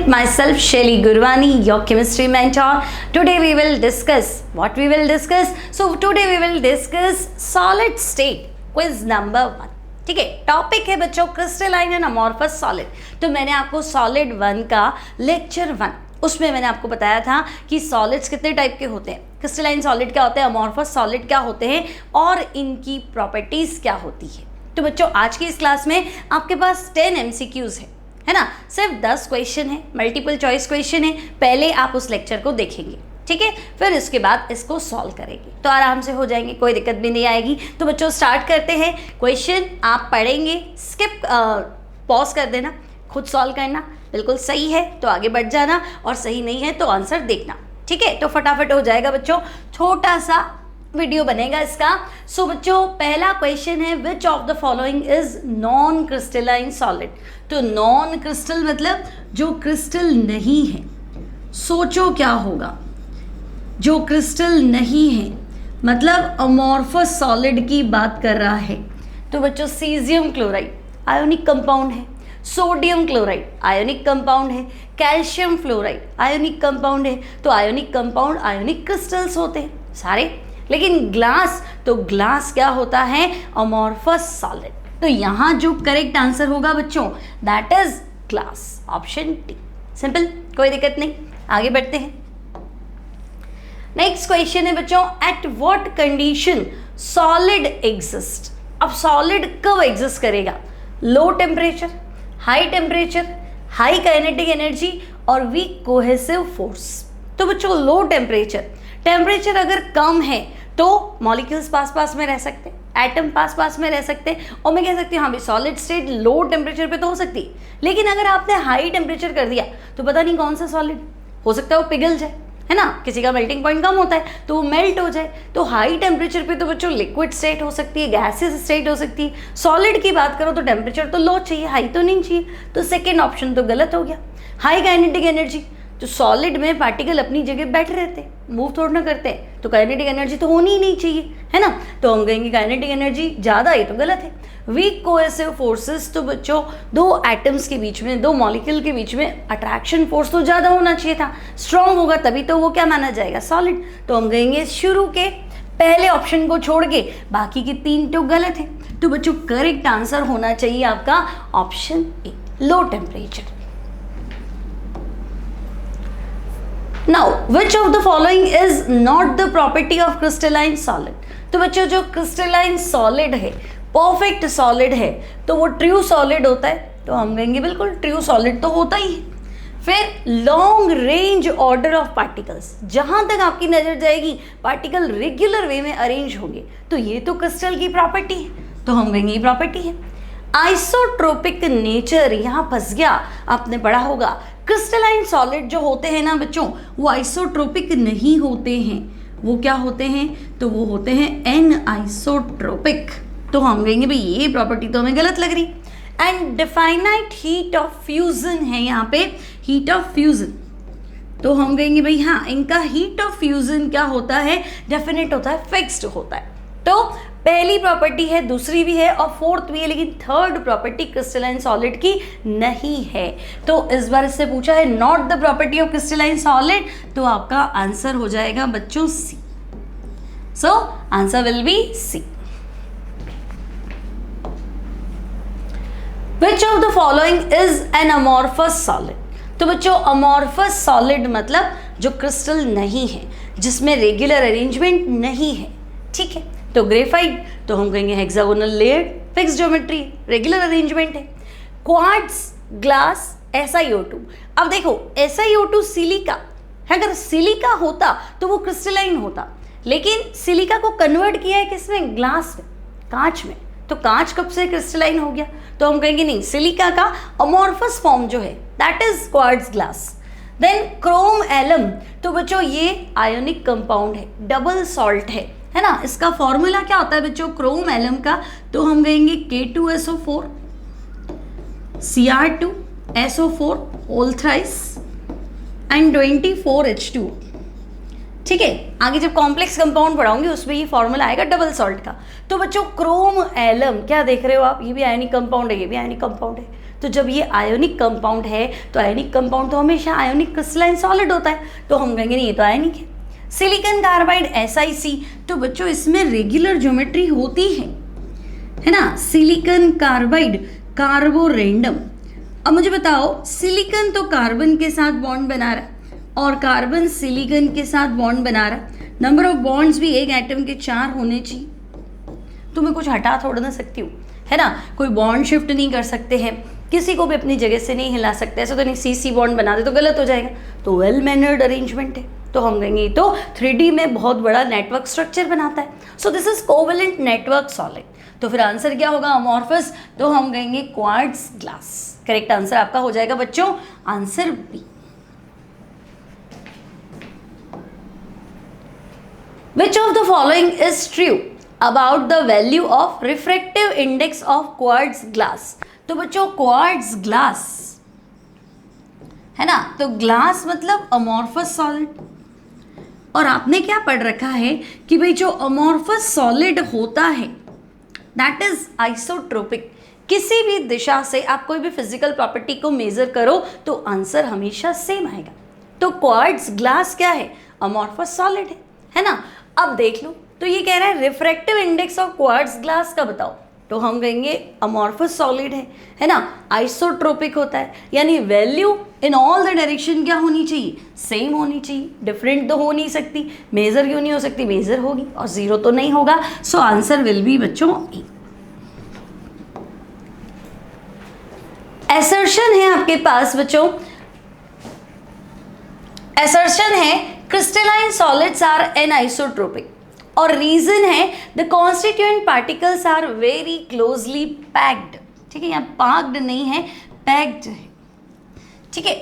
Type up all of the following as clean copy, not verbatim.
myself Shelly Gurwani, your chemistry mentor. Today we will discuss what we will discuss. So today we will discuss solid state quiz number 1. ठीक है, topic है बच्चों crystalline and amorphous solid. तो मैंने आपको solid 1 का lecture 1 उसमें मैंने आपको बताया था कि सॉलिड्स कितने टाइप के होते हैं, क्रिस्टलाइन सॉलिड क्या होते हैं, अमॉर्फस सॉलिड क्या होते हैं और इनकी प्रॉपर्टीज क्या होती है. तो बच्चों आज की इस क्लास में आपके पास 10 MCQs है ना, सिर्फ 10 क्वेश्चन है, मल्टीपल चॉइस क्वेश्चन है. पहले आप उस लेक्चर को देखेंगे, ठीक है, फिर इसके बाद इसको सॉल्व करेंगे तो आराम से हो जाएंगे, कोई दिक्कत भी नहीं आएगी. तो बच्चों स्टार्ट करते हैं. क्वेश्चन आप पढ़ेंगे, स्किप पॉज कर देना, खुद सॉल्व करना. बिल्कुल सही है तो आगे बढ़ जाना और सही नहीं है तो आंसर देखना, ठीक है. तो फटाफट हो जाएगा बच्चों, छोटा सा वीडियो बनेगा इसका. सो बच्चों पहला क्वेश्चन है, which of the following is non crystalline solid. तो नॉन क्रिस्टल मतलब जो क्रिस्टल नहीं है. सोचो क्या होगा, जो क्रिस्टल नहीं है मतलब अमॉर्फस सॉलिड की बात कर रहा है. तो बच्चों सीजियम क्लोराइड आयोनिक कंपाउंड है, सोडियम क्लोराइड आयोनिक कंपाउंड है, कैल्शियम फ्लोराइड आयोनिक कंपाउंड है. तो आयोनिक कंपाउंड आयोनिक क्रिस्टल्स होते हैं सारे. लेकिन ग्लास, तो ग्लास क्या होता है, अमॉर्फस सॉलिड. तो यहाँ जो करेक्ट आंसर होगा बच्चों that is glass, option T. Simple, कोई दिक्कत नहीं, आगे बढ़ते हैं. नेक्स्ट क्वेश्चन है बच्चों, at what condition solid exist. अब सॉलिड कब एग्जिस्ट करेगा, low temperature, high temperature, high kinetic energy और वीक कोहेसिव फोर्स. तो बच्चों लो टेम्परेचर, टेम्परेचर अगर कम है तो मॉलिक्यूल्स पास पास में रह सकते हैं, एटम पास पास में रह सकते हैं. और मैं कह सकती हूँ हाँ भाई सॉलिड स्टेट लो टेम्परेचर पे तो हो सकती है, लेकिन अगर आपने हाई टेम्परेचर कर दिया तो पता नहीं कौन सा सॉलिड हो सकता है वो पिघल जाए, है ना. किसी का मेल्टिंग पॉइंट कम होता है तो वो मेल्ट हो जाए. तो हाई टेम्परेचर पे तो बच्चों लिक्विड स्टेट हो सकती है, गैसेस स्टेट हो सकती है. सॉलिड की बात करो तो टेम्परेचर तो लो चाहिए, हाई तो नहीं चाहिए. तो सेकेंड ऑप्शन तो गलत हो गया. हाई काइनेटिक एनर्जी, तो सॉलिड में पार्टिकल अपनी जगह बैठे रहते हैं, मूव थोड़ा ना करते हैं, तो काइनेटिक एनर्जी तो होनी ही नहीं चाहिए, है ना. तो हम कहेंगे काइनेटिक एनर्जी ज़्यादा, ये तो गलत है. वीक कोहेसिव फोर्सेस, तो बच्चों दो एटम्स के बीच में, दो मॉलिक्यूल के बीच में अट्रैक्शन फोर्स तो ज़्यादा होना चाहिए था, स्ट्रॉन्ग होगा तभी तो वो क्या माना जाएगा, सॉलिड. तो हम कहेंगे शुरू के पहले ऑप्शन को छोड़ के बाकी के 3 तो गलत है. तो बच्चों करेक्ट आंसर होना चाहिए आपका option A, low temperature. Now, which of the following is not the property of crystalline solid? तो बच्चों जो क्रिस्टलाइन सॉलिड है, परफेक्ट सॉलिड है, तो वो ट्रू सॉलिड होता है. तो हम कहेंगे बिल्कुल ट्रू सॉलिड तो होता ही है. फिर long range order of particles, जहां तक आपकी नजर जाएगी पार्टिकल रेगुलर वे में अरेंज होंगे, तो ये तो क्रिस्टल की प्रॉपर्टी है, तो हम कहेंगे ये प्रॉपर्टी है. आइसोट्रोपिक नेचर, यहाँ फंस गया, आपने पढ़ा होगा क्रिस्टलाइन सॉलिड जो होते हैं ना बच्चों वो आइसोट्रोपिक नहीं होते हैं. वो क्या होते हैं, तो वो होते हैं एन आइसोट्रोपिक. तो हम कहेंगे भाई ये प्रॉपर्टी तो हमें गलत लग रही. And definite heat of fusion है यहाँ पे, हीट ऑफ फ्यूजन. तो हम कहेंगे भाई हाँ इनका हीट ऑफ फ्यूजन क्या होता है, डेफिनेट होता है, फिक्स्ड होता है. तो पहली प्रॉपर्टी है, दूसरी भी है और फोर्थ भी है, लेकिन थर्ड प्रॉपर्टी क्रिस्टलाइन सॉलिड की नहीं है. तो इस बार इससे पूछा है not the property of crystalline solid, तो आपका आंसर हो जाएगा बच्चों C. So answer will be C. Which of the following is an amorphous solid? तो बच्चों अमॉर्फस सॉलिड मतलब जो क्रिस्टल नहीं है, जिसमें रेगुलर अरेंजमेंट नहीं है, ठीक है. तो ग्रेफाइट, तो हम कहेंगे hexagonal layered, fix geometry, regular arrangement है. Quartz, glass, SiO2. अब देखो SiO2 सिलिका, अगर सिलिका होता तो वो क्रिस्टलाइन होता, लेकिन सिलिका को कन्वर्ट किया है किसमें, ग्लास में, कांच में. तो कांच कब से क्रिस्टलाइन हो गया, तो हम कहेंगे नहीं, सिलिका का अमॉर्फस फॉर्म जो है that is quartz glass. Then chrome alum, तो बच्चों ये आयोनिक कंपाउंड है, डबल सॉल्ट है ना. इसका फॉर्मूला क्या होता है बच्चों क्रोम एलम का, तो हम कहेंगे K2SO4 Cr2SO4 whole thrice and 24H2. ठीक है, आगे जब कॉम्प्लेक्स कंपाउंड पढ़ाऊंगी उसमें ये फॉर्मूला आएगा डबल सॉल्ट का. तो बच्चों क्रोम एलम क्या देख रहे हो आप, ये भी आयनिक कंपाउंड है, ये भी आयनिक कंपाउंड है. तो जब ये आयोनिक कंपाउंड है तो आयोनिक कंपाउंड तो हमेशा आयोनिक क्रिस्टलाइन सॉलिड होता है, तो हम कहेंगे नहीं ये तो आयोनिक है। सिलिकॉन कार्बाइड SiC, तो बच्चों इसमें रेगुलर ज्योमेट्री होती है ना। Silicon carbide Carborundum. अब मुझे बताओ, सिलिकॉन तो कार्बन के साथ बॉन्ड बना रहा है और कार्बन सिलिकॉन के साथ बॉन्ड बना रहा है। नंबर ऑफ बॉन्ड्स भी एक एटम के 4 होने चाहिए, तो मैं कुछ हटा थोड़ा ना सकती हूँ, है ना। कोई बॉन्ड शिफ्ट नहीं कर सकते हैं, किसी को भी अपनी जगह से नहीं हिला सकते, ऐसा तो नहीं CC बॉन्ड बना दे तो गलत हो जाएगा। तो वेल मैनर्ड अरेंजमेंट है, तो हम कहेंगे तो 3D में बहुत बड़ा नेटवर्क स्ट्रक्चर बनाता है। So this is covalent network solid. तो फिर आंसर क्या होगा, अमॉर्फस, तो हम कहेंगे क्वार्ट्ज ग्लास। करेक्ट आंसर आपका हो जाएगा बच्चों answer B. Which of the following is true about the value of refractive index of quartz glass? तो बच्चों क्वार्ट्ज ग्लास है ना, तो ग्लास मतलब अमॉर्फस सॉलिड। और आपने क्या पढ़ रखा है कि भाई जो अमॉर्फस सॉलिड होता है दैट इज आइसोट्रोपिक। किसी भी दिशा से आप कोई भी फिजिकल प्रॉपर्टी को मेजर करो तो आंसर हमेशा सेम आएगा। तो क्वार्ट्ज ग्लास क्या है, अमॉर्फस सॉलिड है ना। अब देख लो, तो ये कह रहा है refractive index of quartz glass का बताओ, तो हम कहेंगे अमॉर्फस सॉलिड है ना, आइसोट्रोपिक होता है, यानी value in all the direction क्या होनी चाहिए, सेम होनी चाहिए, डिफरेंट तो हो नहीं सकती। मेजर क्यों नहीं हो सकती, मेजर होगी और जीरो तो नहीं होगा। सो आंसर विल बी बच्चों ए। एसर्शन है आपके पास बच्चों, एसर्शन है क्रिस्टलाइन सॉलिड्स आर एनआइसोट्रोपिक और रीजन है the constituent particles are very closely packed. ठीक है, यहाँ पैक्ड नहीं है, पैक्ड है। ठीक है,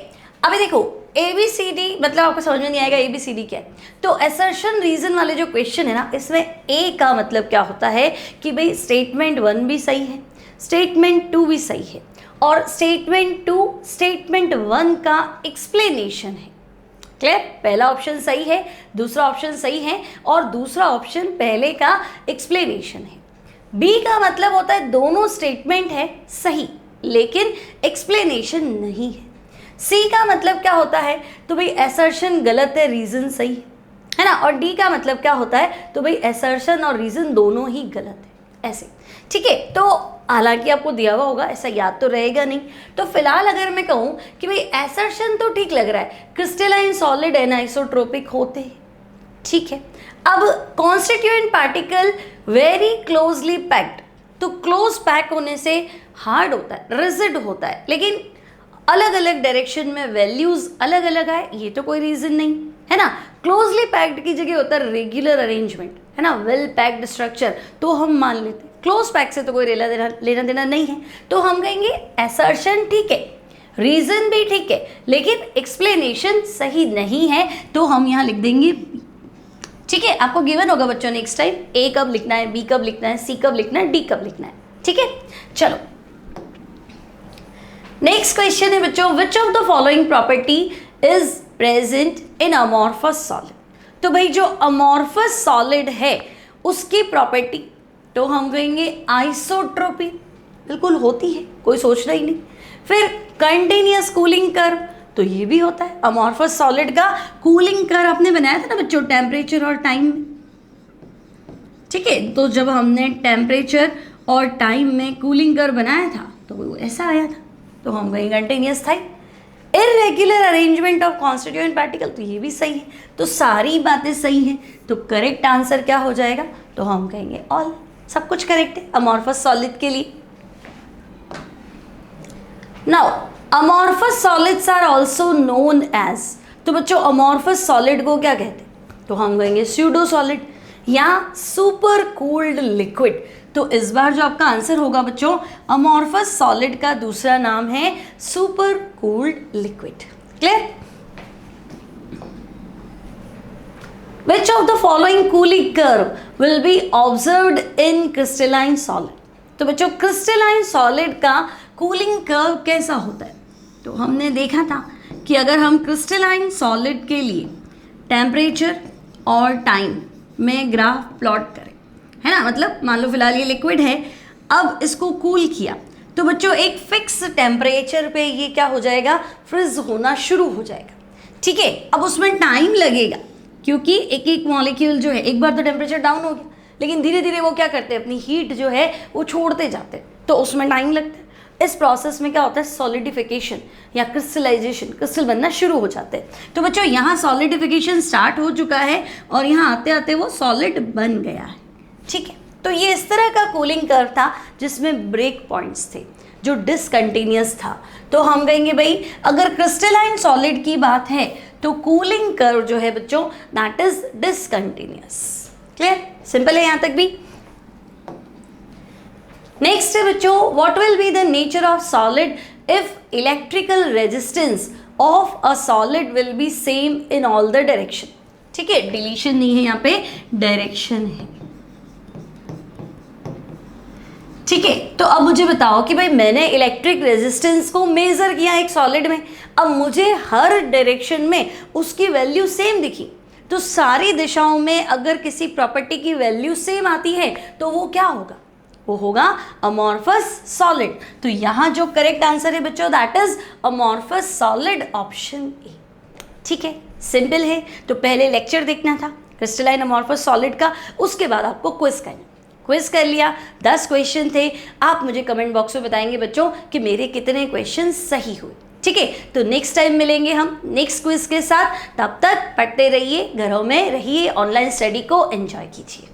अभी देखो ABCD मतलब आपको समझ में नहीं आएगा ABCD क्या है। तो एसर्शन रीजन वाले जो क्वेश्चन है ना, इसमें A का मतलब क्या होता है कि भाई स्टेटमेंट 1 भी सही है, स्टेटमेंट 2 भी सही है और स्टेटमेंट 2 स्टेटमेंट 1 का एक्सप्लेनेशन है। क्लियर, पहला ऑप्शन सही है, दूसरा ऑप्शन सही है और दूसरा ऑप्शन पहले का एक्सप्लेनेशन है। बी का मतलब होता है दोनों स्टेटमेंट है सही लेकिन एक्सप्लेनेशन नहीं है। सी का मतलब क्या होता है, तो भाई एसर्शन गलत है, रीजन सही है ना। और डी का मतलब क्या होता है, तो भाई एसर्शन और रीजन दोनों ही गलत है, ऐसे। ठीक है, तो हालांकि आपको दिया हुआ होगा, ऐसा याद तो रहेगा नहीं। तो फिलहाल अगर मैं कहूँ कि भाई एसर्शन तो ठीक लग रहा है, क्रिस्टलाइन सॉलिड एनाइसोट्रोपिक होते हैं, ठीक है। अब constituent particle very closely packed, तो क्लोज पैक होने से हार्ड होता है, रिजिड होता है, लेकिन अलग अलग डायरेक्शन में वैल्यूज अलग अलग आए, ये तो कोई रीजन नहीं है ना। क्लोजली पैक्ड की जगह होता है रेगुलर अरेंजमेंट, है ना, वेल पैक्ड स्ट्रक्चर, तो हम मान लेते हैं। क्लोज पैक से तो कोई लेना देना नहीं है, तो हम कहेंगे एसर्शन ठीक है, रीजन भी ठीक है, लेकिन एक्सप्लेनेशन सही नहीं है, तो हम यहाँ लिख देंगे बी। ठीक है, आपको गिवन होगा बच्चों नेक्स्ट टाइम ए कब लिखना है, बी कब लिखना है, सी कब लिखना है, डी कब लिखना है। ठीक है, चलो नेक्स्ट क्वेश्चन है बच्चों, which of the following property is present in amorphous solid. तो भाई जो अमॉर्फस सॉलिड है उसकी प्रॉपर्टी तो हम कहेंगे आइसोट्रोपी, बिल्कुल होती है, कोई सोचना ही नहीं। फिर कंटिन्यूअस कूलिंग कर्व, तो ये भी होता है अमॉर्फस सॉलिड का कूलिंग कर्व आपने बनाया था ना बच्चों, टेम्परेचर और टाइम में। ठीक है, तो जब हमने टेम्परेचर और टाइम में कूलिंग कर्व बनाया था तो वो ऐसा आया था, तो हम कहेंगे कंटिन्यूअस था। Irregular arrangement of constituent particle, तो ये भी सही है, तो सारी बातें सही हैं, तो करेक्ट आंसर क्या हो जाएगा, तो हम कहेंगे ऑल, सब कुछ करेक्ट है अमॉर्फस सॉलिड के लिए। Now amorphous solids are also known as, तो बच्चों अमॉर्फस सॉलिड को क्या कहते हैं, तो हम कहेंगे स्यूडो सॉलिड या सुपर कूल्ड लिक्विड। तो इस बार जो आपका आंसर होगा बच्चों, अमॉर्फस सॉलिड का दूसरा नाम है super cooled liquid. Clear? Which of the following cooling curve will be observed in crystalline solid? तो बच्चों क्रिस्टलाइन सॉलिड का कूलिंग कर्व कैसा होता है, तो हमने देखा था कि अगर हम क्रिस्टलाइन सॉलिड के लिए टेम्परेचर और टाइम में ग्राफ प्लॉट करें, है ना, मतलब मान लो फिलहाल ये लिक्विड है, अब इसको कूल किया तो बच्चों एक फिक्स टेम्परेचर पे ये क्या हो जाएगा, फ्रीज होना शुरू हो जाएगा, ठीक है। अब उसमें टाइम लगेगा क्योंकि एक एक मॉलिक्यूल जो है, एक बार तो टेम्परेचर डाउन हो गया, लेकिन धीरे धीरे वो क्या करते हैं, अपनी हीट जो है वो छोड़ते जाते हैं, तो उसमें टाइम लगता है। इस प्रोसेस में क्या होता है, सॉलिडिफिकेशन या क्रिस्टलाइजेशन, क्रिस्टल बनना शुरू हो जाते हैं। तो बच्चों यहाँ सॉलिडिफिकेशन स्टार्ट हो चुका है और यहाँ आते आते वो सॉलिड बन गया है, ठीक है। तो ये इस तरह का कूलिंग कर्व था जिसमें ब्रेक पॉइंट्स थे, जो डिसकंटिन्यूअस था। तो हम कहेंगे भाई अगर क्रिस्टलाइन सॉलिड की बात है तो कूलिंग कर्व जो है बच्चों that is discontinuous. Clear, simple है यहाँ तक भी। नेक्स्ट है बच्चों, what will be the nature of solid if electrical resistance of a solid will be same in all the direction, ठीक है। डिलीशन नहीं है यहाँ पे, डायरेक्शन है, ठीक है। तो अब मुझे बताओ कि भाई मैंने इलेक्ट्रिक रेजिस्टेंस को मेजर किया एक सॉलिड में, अब मुझे हर डायरेक्शन में उसकी वैल्यू सेम दिखी, तो सारी दिशाओं में अगर किसी प्रॉपर्टी की वैल्यू सेम आती है तो वो क्या होगा, वो होगा अमॉर्फस सॉलिड। तो यहाँ जो करेक्ट आंसर है बच्चों that is amorphous solid, option A, ठीक है। सिंपल है। तो पहले लेक्चर देखना था क्रिस्टलाइन अमॉर्फस सॉलिड का, उसके बाद आपको क्विज करना। क्विज कर लिया, 10 क्वेश्चन थे। आप मुझे कमेंट बॉक्स में बताएंगे बच्चों कि मेरे कितने क्वेश्चन सही हुए, ठीक है। तो नेक्स्ट टाइम मिलेंगे हम नेक्स्ट क्विज के साथ, तब तक पढ़ते रहिए, घरों में रहिए, ऑनलाइन स्टडी को एंजॉय कीजिए।